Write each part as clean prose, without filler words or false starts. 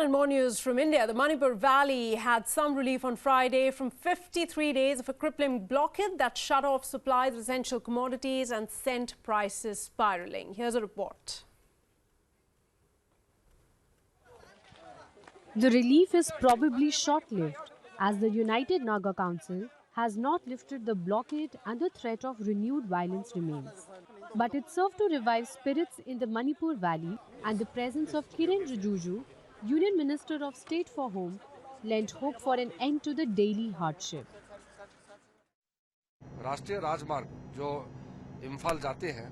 And more news from India. The Manipur Valley had some relief on Friday from 53 days of a crippling blockade that shut off supplies of essential commodities and sent prices spiraling. Here's a report. The relief is probably short-lived, as the United Naga Council has not lifted the blockade and the threat of renewed violence remains. But it served to revive spirits in the Manipur Valley, and the presence of Kiren Rijiju, Union Minister of State for Home, lent hope for an end to the daily hardship. राष्ट्रीय राजमार्ग जो इम्फाल जाते हैं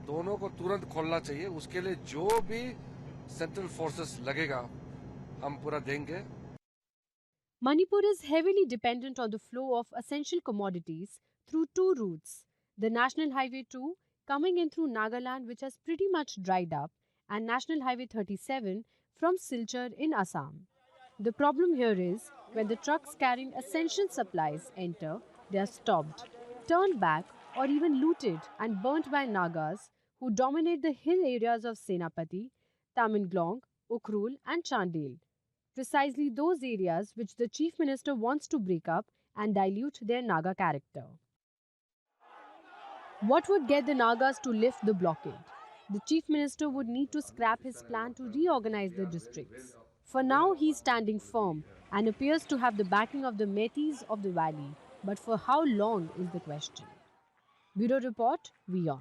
दोनों को तुरंत खोलना चाहिए उसके लिए जो भी सेंट्रल फोर्सेस लगेगा हम पूरा देंगे. Manipur is heavily dependent on the flow of essential commodities through two routes. The National Highway 2 coming in through Nagaland, which has pretty much dried up, and National Highway 37 from Silchar in Assam. The problem here is when the trucks carrying essential supplies enter, they are stopped, turned back or even looted and burnt by Nagas who dominate the hill areas of Senapati, Tamenglong, Ukhrul and Chandel. Precisely those areas which the Chief Minister wants to break up and dilute their Naga character. What would get the Nagas to lift the blockade? The Chief Minister would need to scrap his plan to reorganize the districts. For now, he is standing firm and appears to have the backing of the Metis of the valley. But for how long is the question? Bureau Report, WION.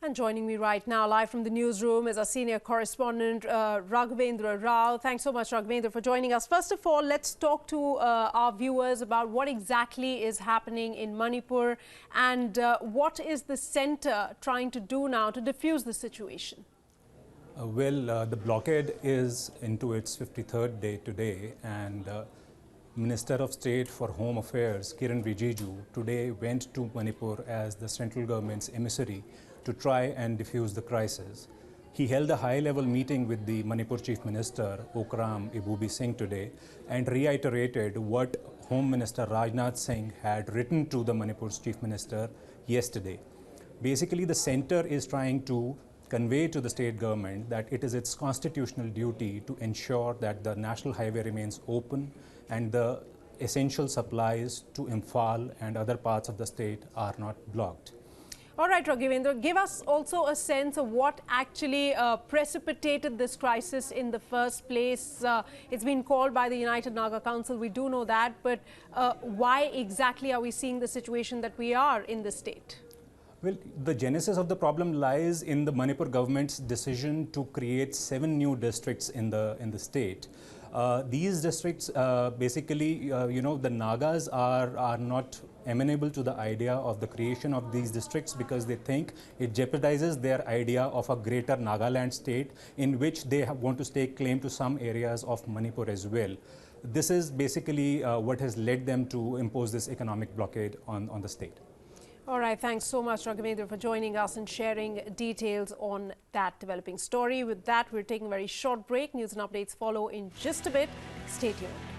And joining me right now, live from the newsroom, is our senior correspondent, Raghavendra Rao. Thanks so much, Raghavendra, for joining us. First of all, let's talk to our viewers about what exactly is happening in Manipur and what is the centre trying to do now to diffuse the situation? The blockade is into its 53rd day today, and Minister of State for Home Affairs, Kiren Rijiju, today went to Manipur as the central government's emissary to try and diffuse the crisis. He held a high-level meeting with the Manipur Chief Minister, Okram Ibubi Singh, today and reiterated what Home Minister Rajnath Singh had written to the Manipur's Chief Minister yesterday. Basically, the centre is trying to convey to the state government that it is its constitutional duty to ensure that the national highway remains open and the essential supplies to Imphal and other parts of the state are not blocked. All right, Raghavendra, give us also a sense of what actually precipitated this crisis in the first place. It's been called by the United Naga Council, we do know that, but why exactly are we seeing the situation that we are in the state? Well, the genesis of the problem lies in the Manipur government's decision to create 7 new districts in the state. These districts, basically, the Nagas are not amenable to the idea of the creation of these districts because they think it jeopardizes their idea of a greater Nagaland state in which they want to stake claim to some areas of Manipur as well. This is basically what has led them to impose this economic blockade on the state. All right, thanks so much, Raghavendra, for joining us and sharing details on that developing story. With that, we're taking a very short break. News and updates follow in just a bit. Stay tuned.